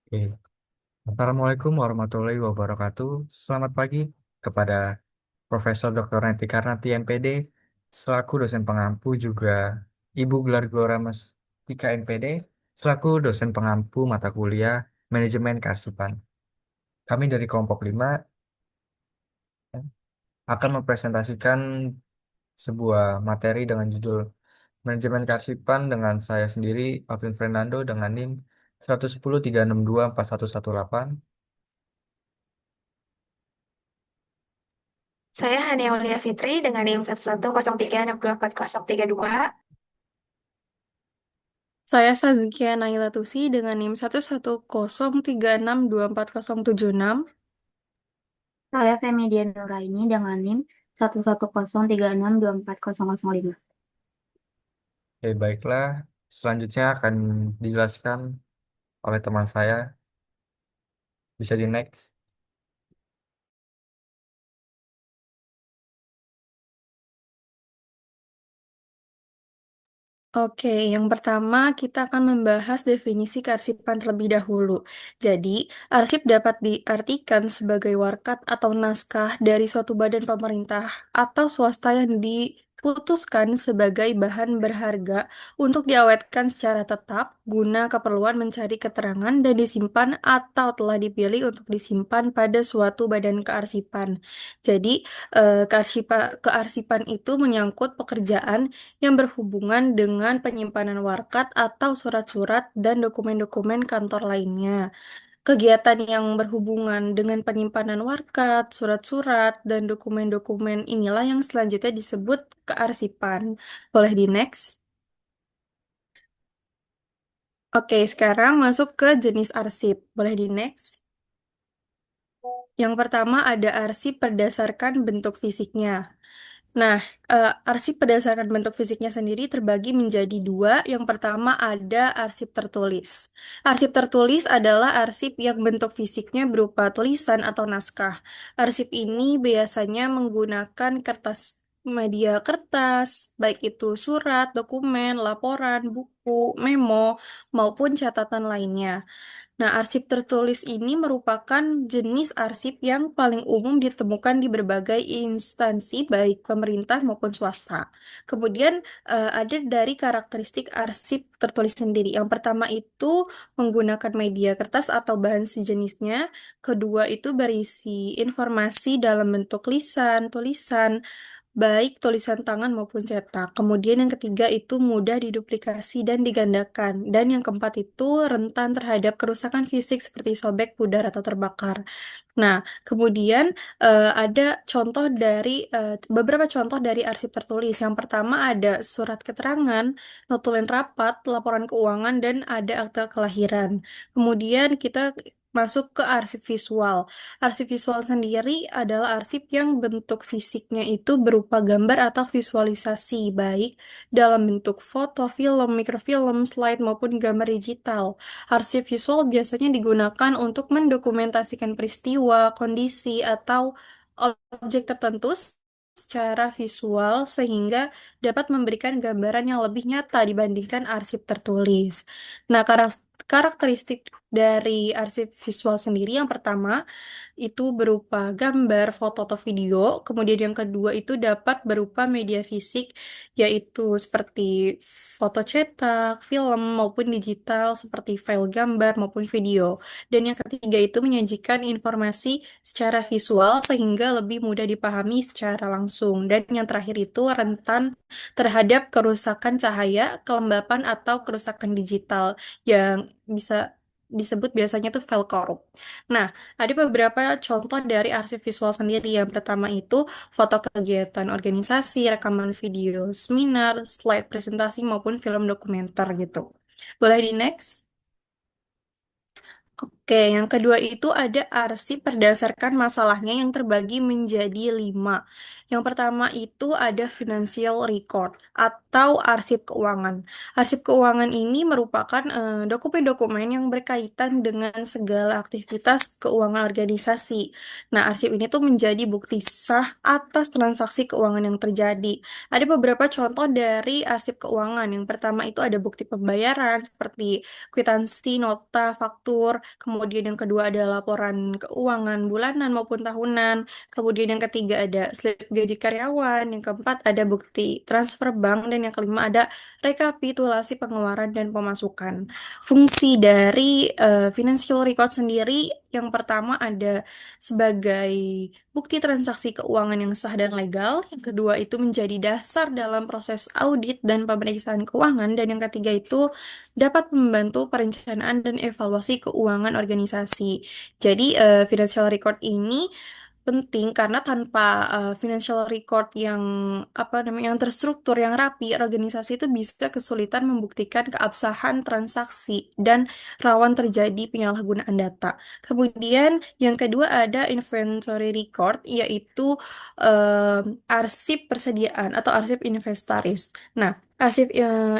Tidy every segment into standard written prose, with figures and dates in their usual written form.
Oke. Assalamualaikum warahmatullahi wabarakatuh. Selamat pagi kepada Profesor Dr. Neti Karnati MPD, selaku dosen pengampu juga Ibu Gelar Gelora Mustika MPD, selaku dosen pengampu mata kuliah Manajemen Kearsipan. Kami dari kelompok 5 akan mempresentasikan sebuah materi dengan judul Manajemen Kearsipan dengan saya sendiri, Alvin Fernando, dengan NIM 110.362.4118. Saya Hania Aulia Fitri dengan NIM 11036240032. Saya Sazkia Naila Tusi dengan NIM 11036240076. Saya Femi Dianuraini dengan NIM 11036240005. Oke, baiklah. Selanjutnya akan dijelaskan oleh teman saya. Bisa di next. Oke, yang pertama kita akan membahas definisi kearsipan terlebih dahulu. Jadi, arsip dapat diartikan sebagai warkat atau naskah dari suatu badan pemerintah atau swasta yang diputuskan sebagai bahan berharga untuk diawetkan secara tetap guna keperluan mencari keterangan dan disimpan atau telah dipilih untuk disimpan pada suatu badan kearsipan. Jadi, kearsipan itu menyangkut pekerjaan yang berhubungan dengan penyimpanan warkat atau surat-surat dan dokumen-dokumen kantor lainnya. Kegiatan yang berhubungan dengan penyimpanan warkat, surat-surat, dan dokumen-dokumen inilah yang selanjutnya disebut kearsipan. Boleh di next? Oke, sekarang masuk ke jenis arsip. Boleh di next? Yang pertama ada arsip berdasarkan bentuk fisiknya. Nah, arsip berdasarkan bentuk fisiknya sendiri terbagi menjadi dua. Yang pertama ada arsip tertulis. Arsip tertulis adalah arsip yang bentuk fisiknya berupa tulisan atau naskah. Arsip ini biasanya menggunakan media kertas, baik itu surat, dokumen, laporan, buku, memo, maupun catatan lainnya. Nah, arsip tertulis ini merupakan jenis arsip yang paling umum ditemukan di berbagai instansi, baik pemerintah maupun swasta. Kemudian, ada dari karakteristik arsip tertulis sendiri. Yang pertama itu menggunakan media kertas atau bahan sejenisnya. Kedua itu berisi informasi dalam bentuk lisan, tulisan, baik tulisan tangan maupun cetak. Kemudian yang ketiga itu mudah diduplikasi dan digandakan. Dan yang keempat itu rentan terhadap kerusakan fisik seperti sobek, pudar, atau terbakar. Nah, kemudian ada beberapa contoh dari arsip tertulis. Yang pertama ada surat keterangan, notulen rapat, laporan keuangan, dan ada akte kelahiran. Kemudian kita masuk ke arsip visual. Arsip visual sendiri adalah arsip yang bentuk fisiknya itu berupa gambar atau visualisasi, baik dalam bentuk foto, film, mikrofilm, slide, maupun gambar digital. Arsip visual biasanya digunakan untuk mendokumentasikan peristiwa, kondisi, atau objek tertentu secara visual sehingga dapat memberikan gambaran yang lebih nyata dibandingkan arsip tertulis. Nah, karakteristik dari arsip visual sendiri yang pertama itu berupa gambar, foto, atau video. Kemudian yang kedua itu dapat berupa media fisik, yaitu seperti foto cetak, film, maupun digital, seperti file gambar maupun video. Dan yang ketiga itu menyajikan informasi secara visual sehingga lebih mudah dipahami secara langsung. Dan yang terakhir itu rentan terhadap kerusakan cahaya, kelembapan, atau kerusakan digital yang bisa disebut biasanya tuh file korup. Nah, ada beberapa contoh dari arsip visual sendiri. Yang pertama itu foto kegiatan organisasi, rekaman video seminar, slide presentasi, maupun film dokumenter gitu. Boleh di next? Oke, yang kedua itu ada arsip berdasarkan masalahnya yang terbagi menjadi 5. Yang pertama itu ada financial record atau arsip keuangan. Arsip keuangan ini merupakan dokumen-dokumen yang berkaitan dengan segala aktivitas keuangan organisasi. Nah, arsip ini tuh menjadi bukti sah atas transaksi keuangan yang terjadi. Ada beberapa contoh dari arsip keuangan. Yang pertama itu ada bukti pembayaran seperti kwitansi, nota, faktur, kemudian kemudian yang kedua ada laporan keuangan bulanan maupun tahunan, kemudian yang ketiga ada slip gaji karyawan, yang keempat ada bukti transfer bank, dan yang kelima ada rekapitulasi pengeluaran dan pemasukan. Fungsi dari financial record sendiri yang pertama ada sebagai bukti transaksi keuangan yang sah dan legal, yang kedua itu menjadi dasar dalam proses audit dan pemeriksaan keuangan, dan yang ketiga itu dapat membantu perencanaan dan evaluasi keuangan organisasi. Jadi, financial record ini penting karena tanpa financial record yang apa namanya yang terstruktur, yang rapi, organisasi itu bisa kesulitan membuktikan keabsahan transaksi dan rawan terjadi penyalahgunaan data. Kemudian yang kedua ada inventory record, yaitu arsip persediaan atau arsip inventaris. Nah, arsip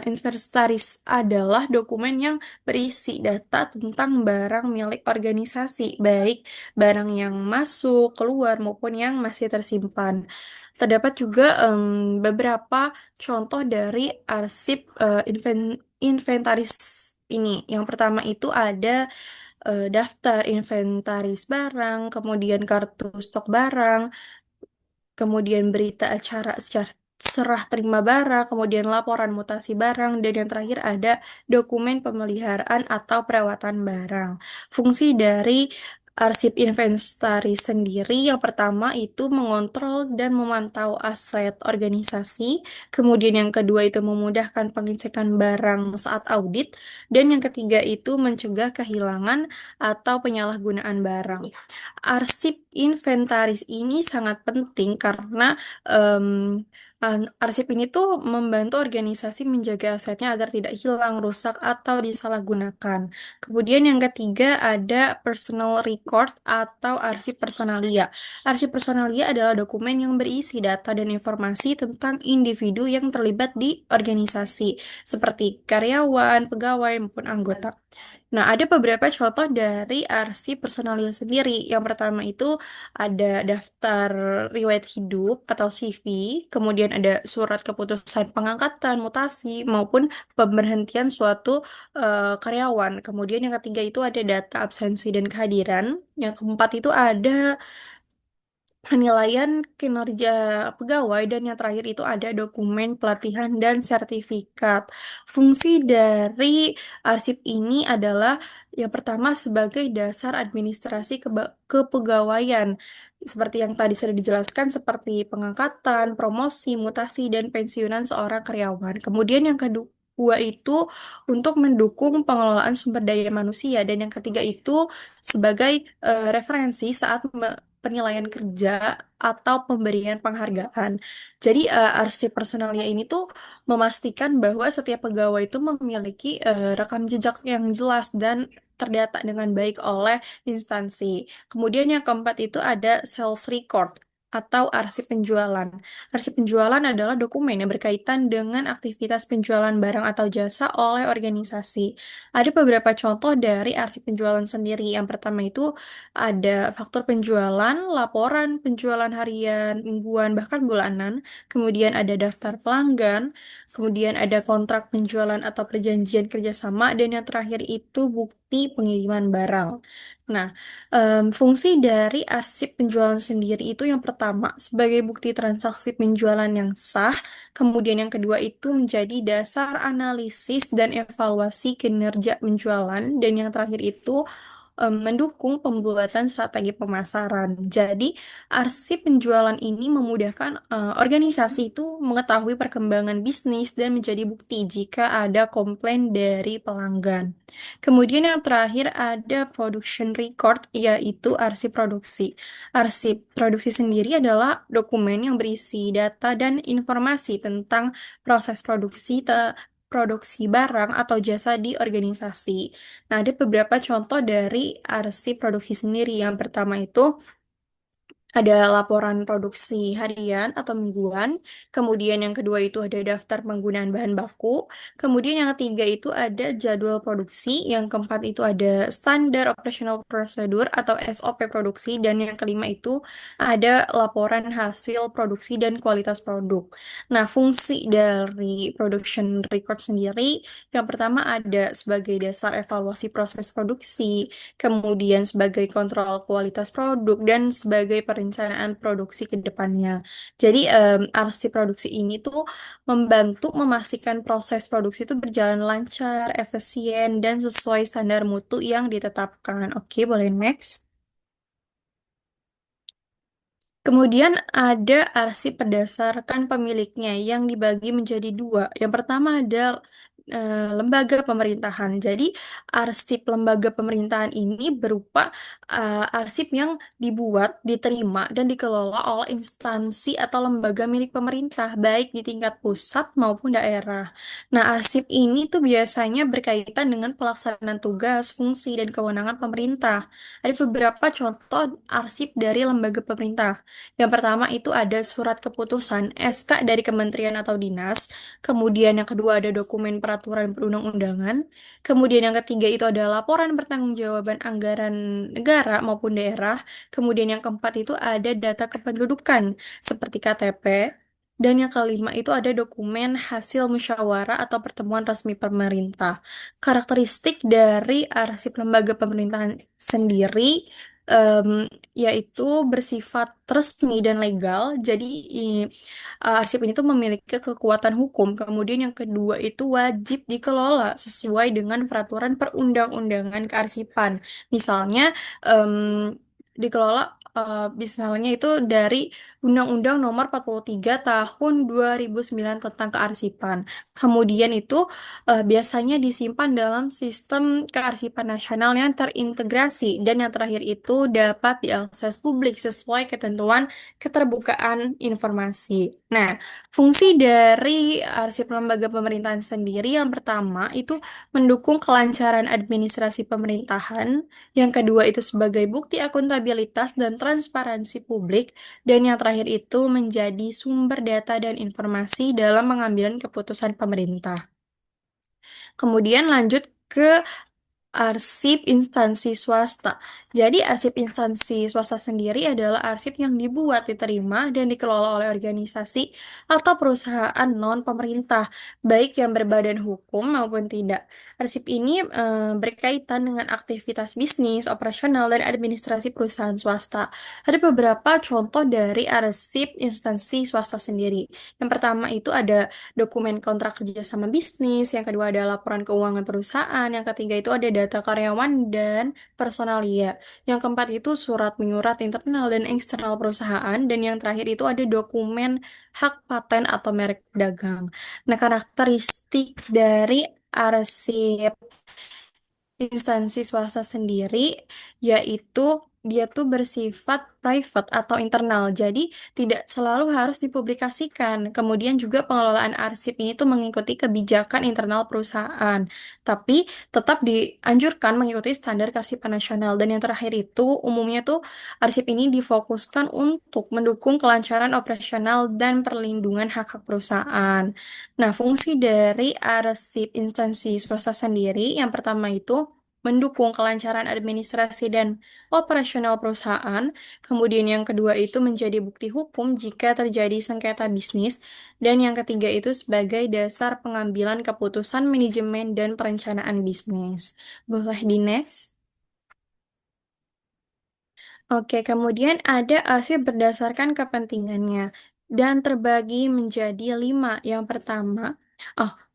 inventaris adalah dokumen yang berisi data tentang barang milik organisasi, baik barang yang masuk, keluar, maupun yang masih tersimpan. Terdapat juga beberapa contoh dari arsip inventaris ini. Yang pertama itu ada daftar inventaris barang, kemudian kartu stok barang, kemudian berita acara secara serah terima barang, kemudian laporan mutasi barang, dan yang terakhir ada dokumen pemeliharaan atau perawatan barang. Fungsi dari arsip inventaris sendiri yang pertama itu mengontrol dan memantau aset organisasi, kemudian yang kedua itu memudahkan pengecekan barang saat audit, dan yang ketiga itu mencegah kehilangan atau penyalahgunaan barang. Arsip inventaris ini sangat penting karena em, arsip ini tuh membantu organisasi menjaga asetnya agar tidak hilang, rusak, atau disalahgunakan. Kemudian yang ketiga ada personal record atau arsip personalia. Arsip personalia adalah dokumen yang berisi data dan informasi tentang individu yang terlibat di organisasi, seperti karyawan, pegawai, maupun anggota. Nah, ada beberapa contoh dari arsip personalia sendiri. Yang pertama itu ada daftar riwayat hidup atau CV, kemudian ada surat keputusan pengangkatan, mutasi, maupun pemberhentian suatu karyawan. Kemudian yang ketiga itu ada data absensi dan kehadiran. Yang keempat itu ada penilaian kinerja pegawai, dan yang terakhir itu ada dokumen pelatihan dan sertifikat. Fungsi dari arsip ini adalah yang pertama sebagai dasar administrasi kepegawaian, seperti yang tadi sudah dijelaskan, seperti pengangkatan, promosi, mutasi, dan pensiunan seorang karyawan. Kemudian yang kedua itu untuk mendukung pengelolaan sumber daya manusia, dan yang ketiga itu sebagai referensi saat penilaian kerja atau pemberian penghargaan. Jadi arsip personalia ini tuh memastikan bahwa setiap pegawai itu memiliki rekam jejak yang jelas dan terdata dengan baik oleh instansi. Kemudian yang keempat itu ada sales record atau arsip penjualan. Arsip penjualan adalah dokumen yang berkaitan dengan aktivitas penjualan barang atau jasa oleh organisasi. Ada beberapa contoh dari arsip penjualan sendiri. Yang pertama itu ada faktur penjualan, laporan penjualan harian, mingguan, bahkan bulanan. Kemudian ada daftar pelanggan, kemudian ada kontrak penjualan atau perjanjian kerjasama, dan yang terakhir itu bukti pengiriman barang. Nah, fungsi dari arsip penjualan sendiri itu yang pertama sebagai bukti transaksi penjualan yang sah, kemudian yang kedua itu menjadi dasar analisis dan evaluasi kinerja penjualan, dan yang terakhir itu mendukung pembuatan strategi pemasaran. Jadi, arsip penjualan ini memudahkan organisasi itu mengetahui perkembangan bisnis dan menjadi bukti jika ada komplain dari pelanggan. Kemudian yang terakhir ada production record, yaitu arsip produksi. Arsip produksi sendiri adalah dokumen yang berisi data dan informasi tentang proses produksi barang atau jasa di organisasi. Nah, ada beberapa contoh dari arsip produksi sendiri. Yang pertama itu Ada laporan produksi harian atau mingguan, kemudian yang kedua itu ada daftar penggunaan bahan baku, kemudian yang ketiga itu ada jadwal produksi, yang keempat itu ada standar operational procedure atau SOP produksi, dan yang kelima itu ada laporan hasil produksi dan kualitas produk. Nah, fungsi dari production record sendiri, yang pertama ada sebagai dasar evaluasi proses produksi, kemudian sebagai kontrol kualitas produk, dan sebagai perencanaan produksi ke depannya. Jadi, arsip produksi ini tuh membantu memastikan proses produksi itu berjalan lancar, efisien, dan sesuai standar mutu yang ditetapkan. Oke, boleh next. Kemudian ada arsip berdasarkan pemiliknya yang dibagi menjadi dua. Yang pertama ada lembaga pemerintahan. Jadi arsip lembaga pemerintahan ini berupa arsip yang dibuat, diterima, dan dikelola oleh instansi atau lembaga milik pemerintah, baik di tingkat pusat maupun daerah. Nah, arsip ini tuh biasanya berkaitan dengan pelaksanaan tugas, fungsi, dan kewenangan pemerintah. Ada beberapa contoh arsip dari lembaga pemerintah. Yang pertama itu ada surat keputusan SK dari kementerian atau dinas, kemudian yang kedua ada dokumen peraturan perundang-undangan, kemudian yang ketiga itu ada laporan pertanggungjawaban anggaran negara maupun daerah, kemudian yang keempat itu ada data kependudukan seperti KTP, dan yang kelima itu ada dokumen hasil musyawarah atau pertemuan resmi pemerintah. Karakteristik dari arsip lembaga pemerintahan sendiri yaitu bersifat resmi dan legal. Jadi arsip ini tuh memiliki kekuatan hukum. Kemudian yang kedua itu wajib dikelola sesuai dengan peraturan perundang-undangan kearsipan. Misalnya em, dikelola misalnya itu dari Undang-Undang Nomor 43 Tahun 2009 tentang kearsipan. Kemudian itu biasanya disimpan dalam sistem kearsipan nasional yang terintegrasi, dan yang terakhir itu dapat diakses publik sesuai ketentuan keterbukaan informasi. Nah, fungsi dari arsip lembaga pemerintahan sendiri yang pertama itu mendukung kelancaran administrasi pemerintahan, yang kedua itu sebagai bukti akuntabilitas dan transparansi publik, dan yang terakhir itu menjadi sumber data dan informasi dalam pengambilan keputusan pemerintah. Kemudian lanjut ke arsip instansi swasta. Jadi, arsip instansi swasta sendiri adalah arsip yang dibuat, diterima, dan dikelola oleh organisasi atau perusahaan non-pemerintah, baik yang berbadan hukum maupun tidak. Arsip ini berkaitan dengan aktivitas bisnis, operasional, dan administrasi perusahaan swasta. Ada beberapa contoh dari arsip instansi swasta sendiri. Yang pertama itu ada dokumen kontrak kerja sama bisnis, yang kedua ada laporan keuangan perusahaan, yang ketiga itu ada data karyawan dan personalia, yang keempat itu surat menyurat internal dan eksternal perusahaan, dan yang terakhir itu ada dokumen hak paten atau merek dagang. Nah, karakteristik dari arsip instansi swasta sendiri, yaitu dia tuh bersifat private atau internal, jadi tidak selalu harus dipublikasikan. Kemudian juga pengelolaan arsip ini tuh mengikuti kebijakan internal perusahaan, tapi tetap dianjurkan mengikuti standar kearsipan nasional. Dan yang terakhir itu umumnya tuh arsip ini difokuskan untuk mendukung kelancaran operasional dan perlindungan hak-hak perusahaan. Nah, fungsi dari arsip instansi swasta sendiri yang pertama itu mendukung kelancaran administrasi dan operasional perusahaan. Kemudian yang kedua itu menjadi bukti hukum jika terjadi sengketa bisnis. Dan yang ketiga itu sebagai dasar pengambilan keputusan manajemen dan perencanaan bisnis. Boleh di next? Oke, kemudian ada arsip berdasarkan kepentingannya dan terbagi menjadi 5. Yang pertama,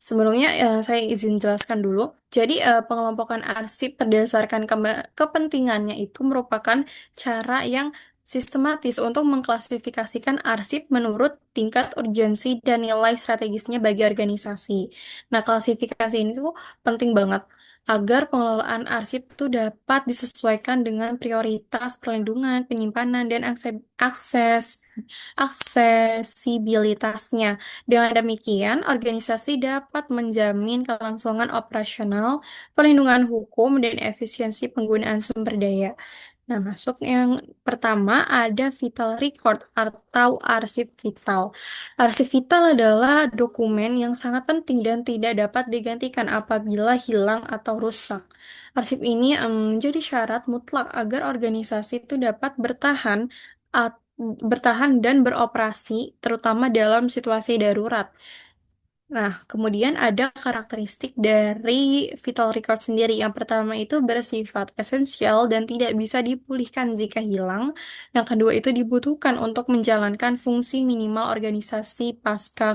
sebelumnya saya izin jelaskan dulu. Jadi pengelompokan arsip berdasarkan kepentingannya itu merupakan cara yang sistematis untuk mengklasifikasikan arsip menurut tingkat urgensi dan nilai strategisnya bagi organisasi. Nah, klasifikasi ini tuh penting banget agar pengelolaan arsip itu dapat disesuaikan dengan prioritas perlindungan, penyimpanan, dan aksesibilitasnya. Dengan demikian, organisasi dapat menjamin kelangsungan operasional, perlindungan hukum, dan efisiensi penggunaan sumber daya. Nah, masuk yang pertama ada vital record atau arsip vital. Arsip vital adalah dokumen yang sangat penting dan tidak dapat digantikan apabila hilang atau rusak. Arsip ini menjadi syarat mutlak agar organisasi itu dapat bertahan dan beroperasi, terutama dalam situasi darurat. Nah, kemudian ada karakteristik dari vital record sendiri. Yang pertama itu bersifat esensial dan tidak bisa dipulihkan jika hilang. Yang kedua itu dibutuhkan untuk menjalankan fungsi minimal organisasi pasca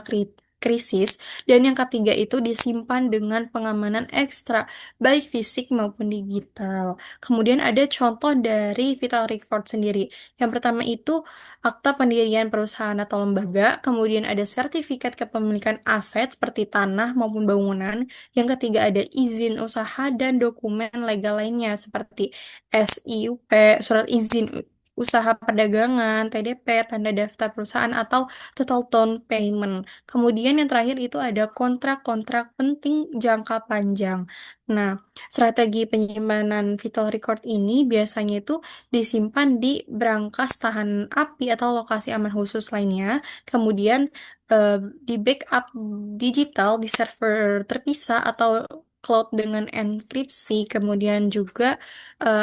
krisis. Dan yang ketiga itu disimpan dengan pengamanan ekstra, baik fisik maupun digital. Kemudian ada contoh dari vital record sendiri. Yang pertama itu akta pendirian perusahaan atau lembaga, kemudian ada sertifikat kepemilikan aset seperti tanah maupun bangunan. Yang ketiga ada izin usaha dan dokumen legal lainnya seperti SIUP, surat izin usaha perdagangan, TDP, tanda daftar perusahaan atau total down payment. Kemudian yang terakhir itu ada kontrak-kontrak penting jangka panjang. Nah, strategi penyimpanan vital record ini biasanya itu disimpan di brankas tahan api atau lokasi aman khusus lainnya. Kemudian eh, di backup digital di server terpisah atau cloud dengan enkripsi. Kemudian juga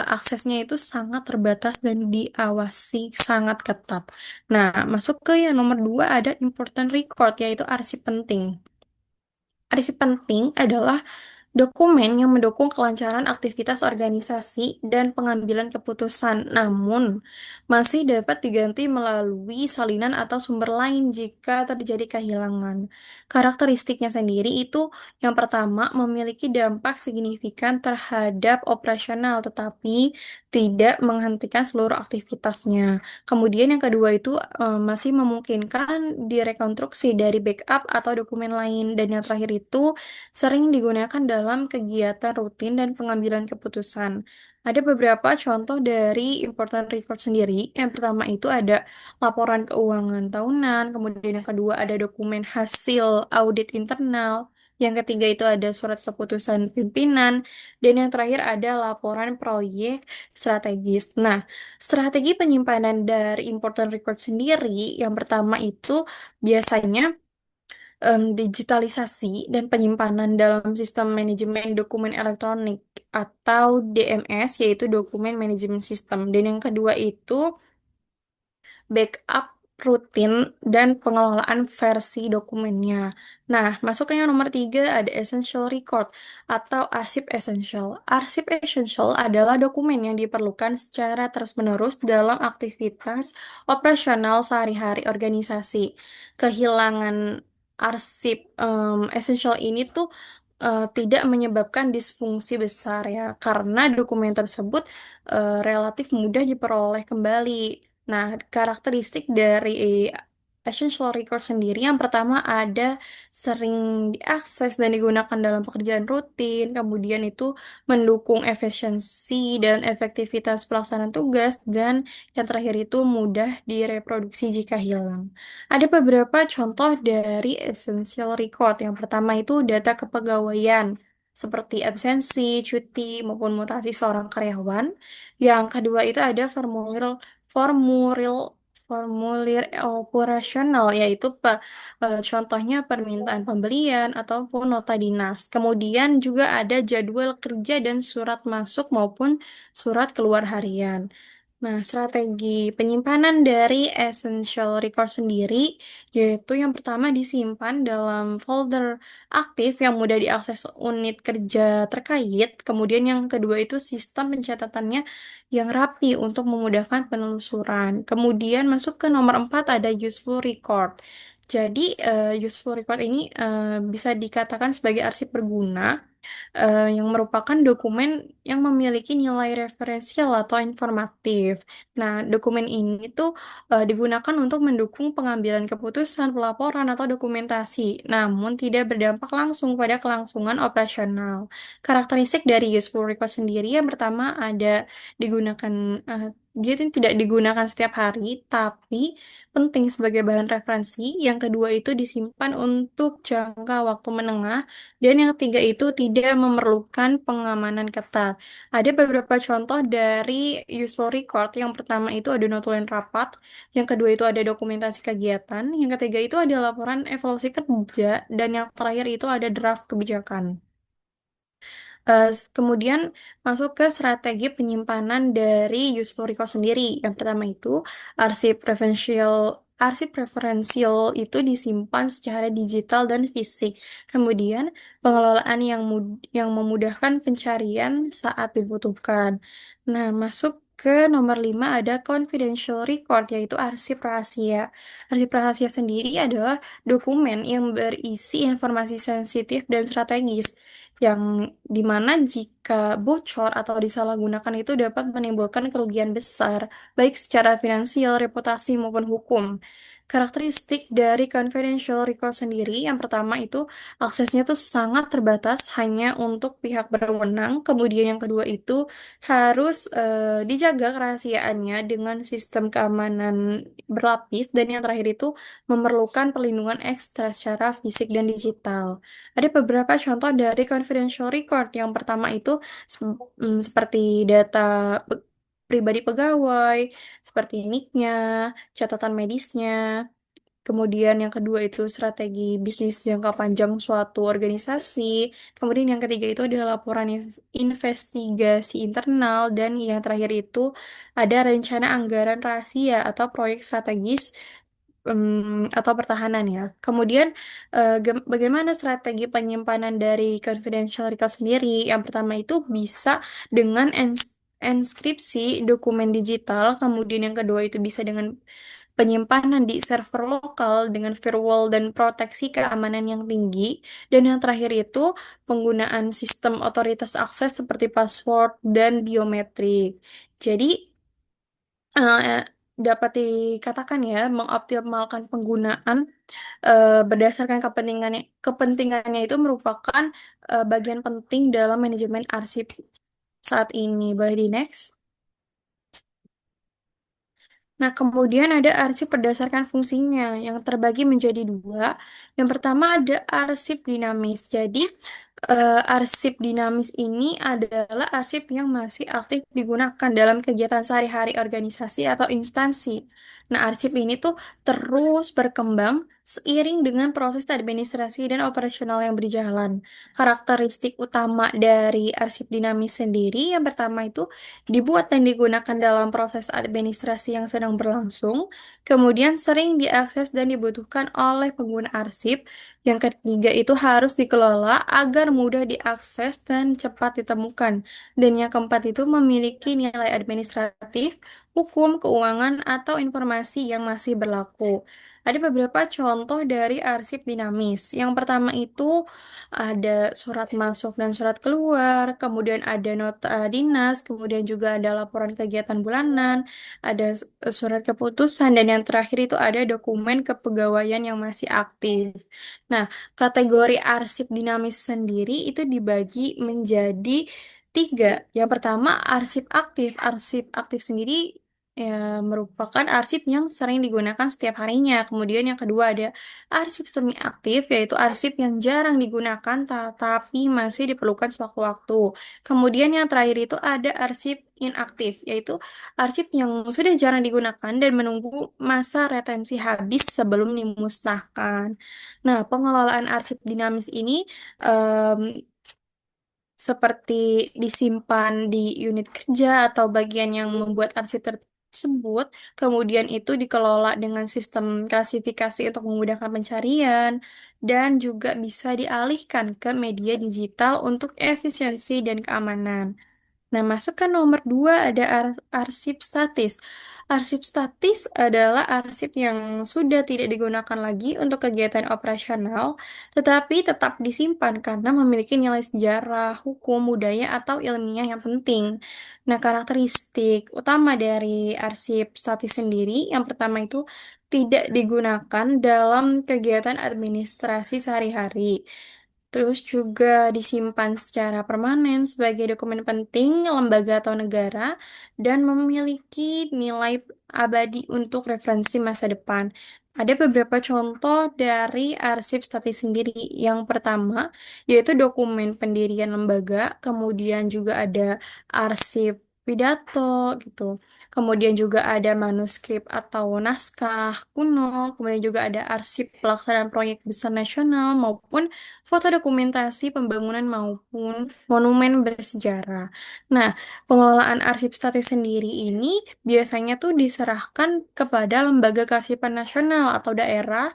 aksesnya itu sangat terbatas dan diawasi sangat ketat. Nah, masuk ke yang nomor dua ada important record, yaitu arsip penting. Arsip penting adalah dokumen yang mendukung kelancaran aktivitas organisasi dan pengambilan keputusan, namun masih dapat diganti melalui salinan atau sumber lain jika terjadi kehilangan. Karakteristiknya sendiri itu yang pertama memiliki dampak signifikan terhadap operasional, tetapi tidak menghentikan seluruh aktivitasnya. Kemudian yang kedua itu masih memungkinkan direkonstruksi dari backup atau dokumen lain, dan yang terakhir itu sering digunakan dalam kegiatan rutin dan pengambilan keputusan. Ada beberapa contoh dari important record sendiri. Yang pertama itu ada laporan keuangan tahunan, kemudian yang kedua ada dokumen hasil audit internal, yang ketiga itu ada surat keputusan pimpinan, dan yang terakhir ada laporan proyek strategis. Nah, strategi penyimpanan dari important record sendiri, yang pertama itu biasanya digitalisasi dan penyimpanan dalam sistem manajemen dokumen elektronik atau DMS, yaitu dokumen manajemen sistem. Dan yang kedua itu backup rutin dan pengelolaan versi dokumennya. Nah, masuk ke yang nomor tiga ada essential record atau arsip essential. Arsip essential adalah dokumen yang diperlukan secara terus-menerus dalam aktivitas operasional sehari-hari organisasi. Kehilangan arsip essential ini tuh tidak menyebabkan disfungsi besar ya, karena dokumen tersebut relatif mudah diperoleh kembali. Nah, karakteristik dari essential record sendiri yang pertama ada sering diakses dan digunakan dalam pekerjaan rutin, kemudian itu mendukung efisiensi dan efektivitas pelaksanaan tugas, dan yang terakhir itu mudah direproduksi jika hilang. Ada beberapa contoh dari essential record. Yang pertama itu data kepegawaian, seperti absensi, cuti, maupun mutasi seorang karyawan. Yang kedua itu ada formulir formulir operasional, yaitu contohnya permintaan pembelian ataupun nota dinas. Kemudian juga ada jadwal kerja dan surat masuk maupun surat keluar harian. Nah, strategi penyimpanan dari essential record sendiri yaitu yang pertama disimpan dalam folder aktif yang mudah diakses unit kerja terkait. Kemudian yang kedua itu sistem pencatatannya yang rapi untuk memudahkan penelusuran. Kemudian masuk ke nomor 4 ada useful record. Jadi, useful record ini bisa dikatakan sebagai arsip berguna yang merupakan dokumen yang memiliki nilai referensial atau informatif. Nah, dokumen ini tuh digunakan untuk mendukung pengambilan keputusan, pelaporan, atau dokumentasi, namun tidak berdampak langsung pada kelangsungan operasional. Karakteristik dari useful record sendiri yang pertama ada digunakan dia tidak digunakan setiap hari, tapi penting sebagai bahan referensi. Yang kedua itu disimpan untuk jangka waktu menengah, dan yang ketiga itu tidak tidak memerlukan pengamanan ketat. Ada beberapa contoh dari useful record. Yang pertama itu ada notulen rapat, yang kedua itu ada dokumentasi kegiatan, yang ketiga itu ada laporan evaluasi kerja, dan yang terakhir itu ada draft kebijakan. Kemudian masuk ke strategi penyimpanan dari useful record sendiri. Yang pertama itu arsip preferensial itu disimpan secara digital dan fisik. Kemudian pengelolaan yang memudahkan pencarian saat dibutuhkan. Nah, masuk ke nomor 5 ada confidential record, yaitu arsip rahasia. Arsip rahasia sendiri adalah dokumen yang berisi informasi sensitif dan strategis yang dimana jika bocor atau disalahgunakan itu dapat menimbulkan kerugian besar, baik secara finansial, reputasi, maupun hukum. Karakteristik dari confidential record sendiri, yang pertama itu aksesnya tuh sangat terbatas hanya untuk pihak berwenang. Kemudian yang kedua itu harus dijaga kerahasiaannya dengan sistem keamanan berlapis. Dan yang terakhir itu memerlukan perlindungan ekstra secara fisik dan digital. Ada beberapa contoh dari confidential record. Yang pertama itu seperti data pribadi pegawai, seperti NIK-nya, catatan medisnya. Kemudian yang kedua itu strategi bisnis jangka panjang suatu organisasi. Kemudian yang ketiga itu adalah laporan investigasi internal. Dan yang terakhir itu ada rencana anggaran rahasia atau proyek strategis atau pertahanan ya. Kemudian bagaimana strategi penyimpanan dari confidential record sendiri? Yang pertama itu bisa dengan enskripsi dokumen digital, kemudian yang kedua itu bisa dengan penyimpanan di server lokal dengan firewall dan proteksi keamanan yang tinggi, dan yang terakhir itu penggunaan sistem otoritas akses seperti password dan biometrik. Jadi eh, dapat dikatakan ya, mengoptimalkan penggunaan berdasarkan kepentingannya itu merupakan bagian penting dalam manajemen arsip saat ini. Boleh di next? Nah, kemudian ada arsip berdasarkan fungsinya yang terbagi menjadi dua. Yang pertama ada arsip dinamis. Jadi, arsip dinamis ini adalah arsip yang masih aktif digunakan dalam kegiatan sehari-hari organisasi atau instansi. Nah, arsip ini tuh terus berkembang seiring dengan proses administrasi dan operasional yang berjalan. Karakteristik utama dari arsip dinamis sendiri, yang pertama itu dibuat dan digunakan dalam proses administrasi yang sedang berlangsung, kemudian sering diakses dan dibutuhkan oleh pengguna arsip. Yang ketiga itu harus dikelola agar mudah diakses dan cepat ditemukan. Dan yang keempat itu memiliki nilai administratif, hukum, keuangan, atau informasi yang masih berlaku. Ada beberapa contoh dari arsip dinamis. Yang pertama itu ada surat masuk dan surat keluar, kemudian ada nota dinas, kemudian juga ada laporan kegiatan bulanan, ada surat keputusan, dan yang terakhir itu ada dokumen kepegawaian yang masih aktif. Nah, kategori arsip dinamis sendiri itu dibagi menjadi tiga. Yang pertama, arsip aktif. Arsip aktif sendiri ya, merupakan arsip yang sering digunakan setiap harinya. Kemudian yang kedua ada arsip semi aktif, yaitu arsip yang jarang digunakan tetapi masih diperlukan sewaktu-waktu. Kemudian yang terakhir itu ada arsip inaktif, yaitu arsip yang sudah jarang digunakan dan menunggu masa retensi habis sebelum dimusnahkan. Nah, pengelolaan arsip dinamis ini em, seperti disimpan di unit kerja atau bagian yang membuat arsip tersebut, kemudian itu dikelola dengan sistem klasifikasi untuk memudahkan pencarian, dan juga bisa dialihkan ke media digital untuk efisiensi dan keamanan. Nah, masuk ke nomor 2 ada arsip statis. Arsip statis adalah arsip yang sudah tidak digunakan lagi untuk kegiatan operasional, tetapi tetap disimpan karena memiliki nilai sejarah, hukum, budaya, atau ilmiah yang penting. Nah, karakteristik utama dari arsip statis sendiri, yang pertama itu tidak digunakan dalam kegiatan administrasi sehari-hari. Terus juga disimpan secara permanen sebagai dokumen penting lembaga atau negara dan memiliki nilai abadi untuk referensi masa depan. Ada beberapa contoh dari arsip statis sendiri. Yang pertama, yaitu dokumen pendirian lembaga, kemudian juga ada arsip pidato gitu. Kemudian juga ada manuskrip atau naskah kuno, kemudian juga ada arsip pelaksanaan proyek besar nasional maupun foto dokumentasi pembangunan maupun monumen bersejarah. Nah, pengelolaan arsip statis sendiri ini biasanya tuh diserahkan kepada Lembaga Kearsipan Nasional atau daerah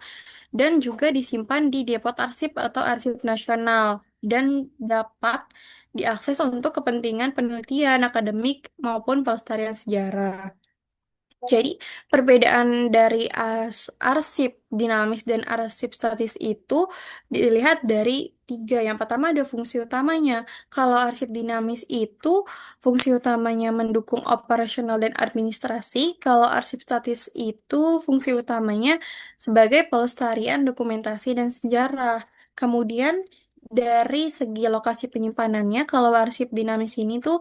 dan juga disimpan di Depot Arsip atau Arsip Nasional dan dapat diakses untuk kepentingan penelitian akademik maupun pelestarian sejarah. Jadi, perbedaan dari arsip dinamis dan arsip statis itu dilihat dari tiga. Yang pertama ada fungsi utamanya. Kalau arsip dinamis itu fungsi utamanya mendukung operasional dan administrasi. Kalau arsip statis itu fungsi utamanya sebagai pelestarian dokumentasi dan sejarah. Kemudian dari segi lokasi penyimpanannya, kalau arsip dinamis ini tuh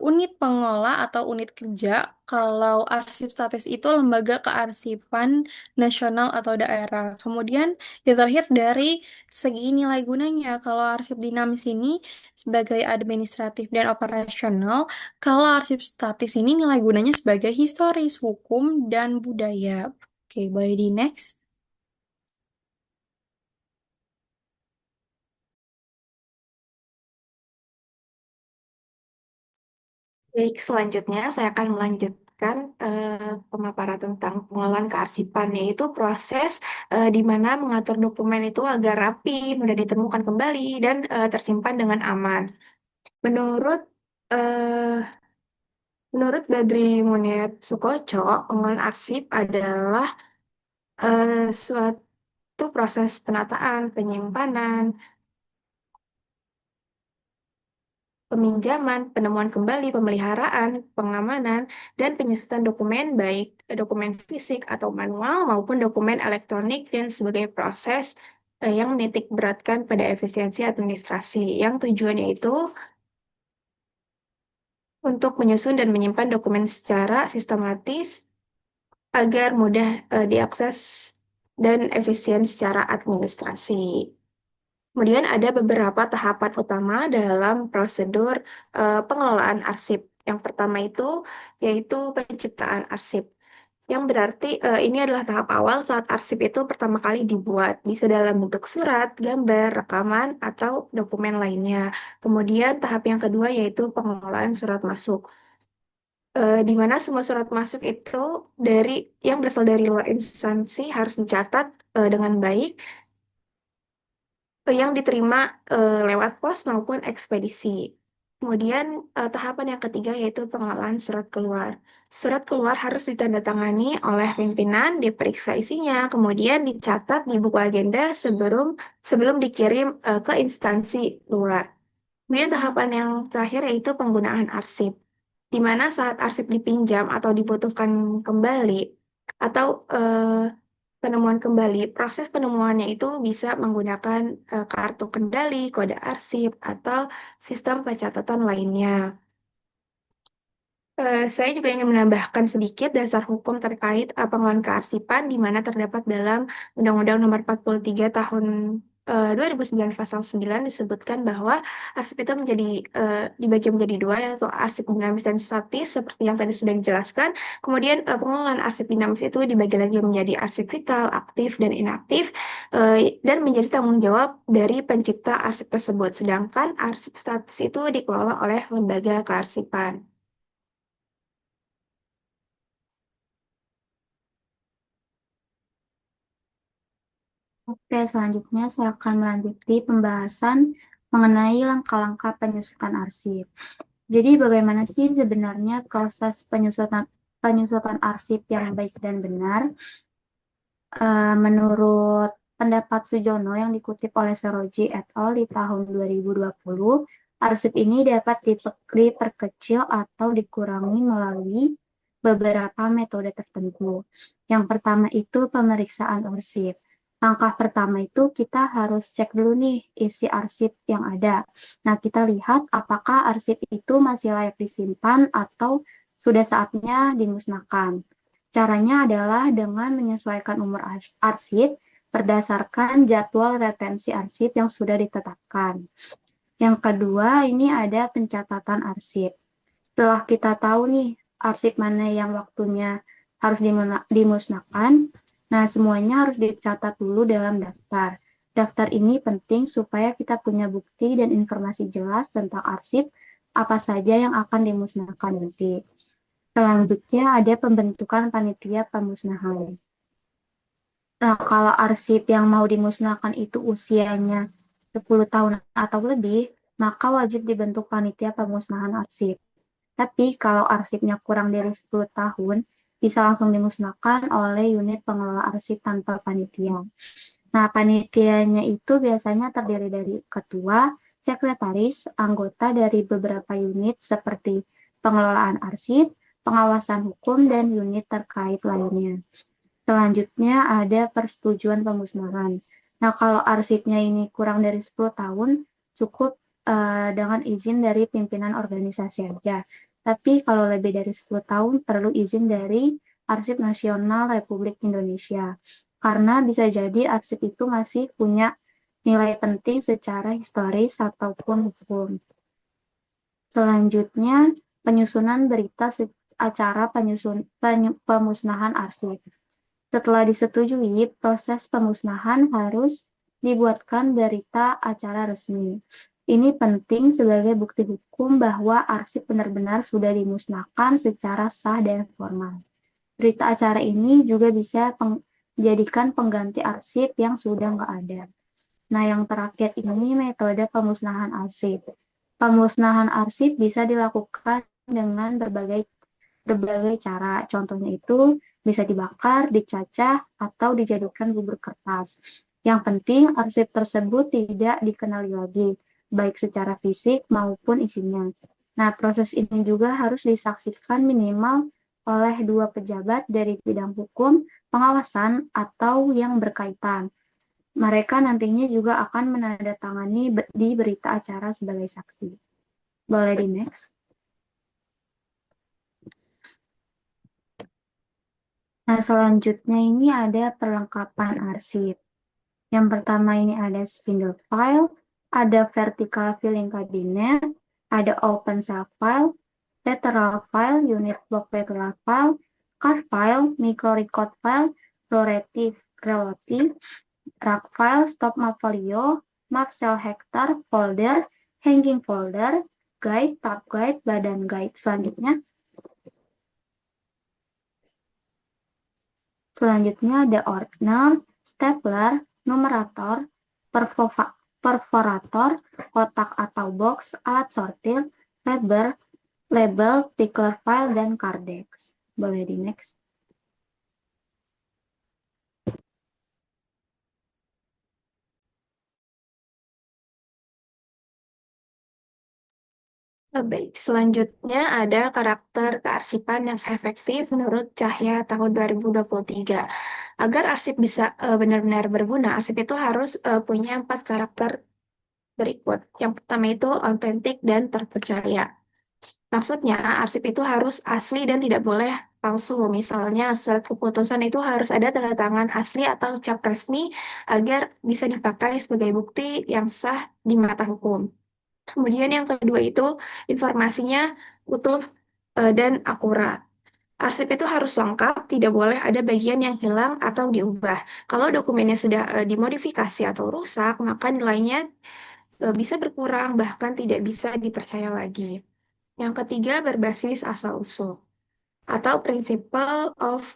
unit pengelola atau unit kerja. Kalau arsip statis itu lembaga kearsipan nasional atau daerah. Kemudian yang terakhir dari segi nilai gunanya, kalau arsip dinamis ini sebagai administratif dan operasional, kalau arsip statis ini nilai gunanya sebagai historis, hukum, dan budaya. Oke, boleh di next. Baik, selanjutnya saya akan melanjutkan pemaparan tentang pengelolaan kearsipan, yaitu proses di mana mengatur dokumen itu agar rapi, mudah ditemukan kembali, dan tersimpan dengan aman. Menurut eh, menurut Badri Munir Sukoco, pengelolaan arsip adalah suatu proses penataan, penyimpanan, peminjaman, penemuan kembali, pemeliharaan, pengamanan, dan penyusutan dokumen baik dokumen fisik atau manual maupun dokumen elektronik dan sebagai proses yang menitik beratkan pada efisiensi administrasi yang tujuannya itu untuk menyusun dan menyimpan dokumen secara sistematis agar mudah diakses dan efisien secara administrasi. Kemudian ada beberapa tahapan utama dalam prosedur pengelolaan arsip. Yang pertama itu yaitu penciptaan arsip. Yang berarti ini adalah tahap awal saat arsip itu pertama kali dibuat, bisa dalam bentuk surat, gambar, rekaman, atau dokumen lainnya. Kemudian tahap yang kedua yaitu pengelolaan surat masuk. Di mana semua surat masuk itu dari yang berasal dari luar instansi harus dicatat dengan baik yang diterima lewat pos maupun ekspedisi. Kemudian tahapan yang ketiga yaitu pengelolaan surat keluar. Surat keluar harus ditandatangani oleh pimpinan, diperiksa isinya, kemudian dicatat di buku agenda sebelum dikirim ke instansi luar. Kemudian tahapan yang terakhir yaitu penggunaan arsip, di mana saat arsip dipinjam atau dibutuhkan kembali atau penemuan kembali, proses penemuannya itu bisa menggunakan kartu kendali, kode arsip, atau sistem pencatatan lainnya. Saya juga ingin menambahkan sedikit dasar hukum terkait pengelolaan kearsipan, di mana terdapat dalam Undang-Undang Nomor 43 Tahun 2009 Pasal 9 disebutkan bahwa arsip itu dibagi menjadi dua, yaitu arsip dinamis dan statis, seperti yang tadi sudah dijelaskan. Kemudian pengelolaan arsip dinamis itu dibagi lagi menjadi arsip vital, aktif, dan inaktif, dan menjadi tanggung jawab dari pencipta arsip tersebut. Sedangkan arsip statis itu dikelola oleh lembaga kearsipan. Oke, selanjutnya saya akan melanjuti pembahasan mengenai langkah-langkah penyusutan arsip. Jadi bagaimana sih sebenarnya proses penyusutan penyusutan arsip yang baik dan benar? Menurut pendapat Sujono yang dikutip oleh Seroji et al. Di tahun 2020, arsip ini dapat diperkecil atau dikurangi melalui beberapa metode tertentu. Yang pertama itu pemeriksaan arsip. Langkah pertama itu kita harus cek dulu nih isi arsip yang ada. Nah, kita lihat apakah arsip itu masih layak disimpan atau sudah saatnya dimusnahkan. Caranya adalah dengan menyesuaikan umur arsip berdasarkan jadwal retensi arsip yang sudah ditetapkan. Yang kedua, ini ada pencatatan arsip. Setelah kita tahu nih arsip mana yang waktunya harus dimusnahkan, nah semuanya harus dicatat dulu dalam daftar. Daftar ini penting supaya kita punya bukti dan informasi jelas tentang arsip apa saja yang akan dimusnahkan nanti. Selanjutnya ada pembentukan panitia pemusnahan. Nah, kalau arsip yang mau dimusnahkan itu usianya 10 tahun atau lebih, maka wajib dibentuk panitia pemusnahan arsip. Tapi kalau arsipnya kurang dari 10 tahun, bisa langsung dimusnahkan oleh unit pengelola arsip tanpa panitia. Nah, panitianya itu biasanya terdiri dari ketua, sekretaris, anggota dari beberapa unit seperti pengelolaan arsip, pengawasan hukum, dan unit terkait lainnya. Selanjutnya ada persetujuan pemusnahan. Nah, kalau arsipnya ini kurang dari 10 tahun, cukup dengan izin dari pimpinan organisasi aja. Tapi kalau lebih dari 10 tahun, perlu izin dari Arsip Nasional Republik Indonesia. Karena bisa jadi arsip itu masih punya nilai penting secara historis ataupun hukum. Selanjutnya, penyusunan berita acara pemusnahan arsip. Setelah disetujui, proses pemusnahan harus dibuatkan berita acara resmi. Ini penting sebagai bukti hukum bahwa arsip benar-benar sudah dimusnahkan secara sah dan formal. Berita acara ini juga bisa dijadikan pengganti arsip yang sudah nggak ada. Nah, yang terakhir ini metode pemusnahan arsip. Pemusnahan arsip bisa dilakukan dengan berbagai cara. Contohnya itu bisa dibakar, dicacah, atau dijadikan bubur kertas. Yang penting arsip tersebut tidak dikenali lagi, baik secara fisik maupun isinya. Nah, proses ini juga harus disaksikan minimal oleh 2 pejabat dari bidang hukum, pengawasan, atau yang berkaitan. Mereka nantinya juga akan menandatangani di berita acara sebagai saksi. Boleh di next. Nah, selanjutnya ini ada perlengkapan arsip. Yang pertama ini ada spindle file, ada vertical filling cabinet, ada open cell file, lateral file, unit block lateral file, card file, micro record file, relative, rack file, stop map folio, map cell hektar, folder, hanging folder, guide, tab guide, badan guide. Selanjutnya ada ordner, stapler, numerator, perforator, kotak atau box, alat sortir, label, tickler file, dan cardex. Boleh di next. Baik, selanjutnya ada karakter kearsipan yang efektif menurut Cahya tahun 2023. Agar arsip bisa benar-benar berguna, arsip itu harus punya 4 karakter berikut. Yang pertama itu autentik dan terpercaya. Maksudnya, arsip itu harus asli dan tidak boleh palsu. Misalnya, surat keputusan itu harus ada tanda tangan asli atau cap resmi agar bisa dipakai sebagai bukti yang sah di mata hukum. Kemudian yang kedua itu informasinya utuh dan akurat. Arsip itu harus lengkap, tidak boleh ada bagian yang hilang atau diubah. Kalau dokumennya sudah dimodifikasi atau rusak, maka nilainya bisa berkurang, bahkan tidak bisa dipercaya lagi. Yang ketiga berbasis asal-usul atau principle of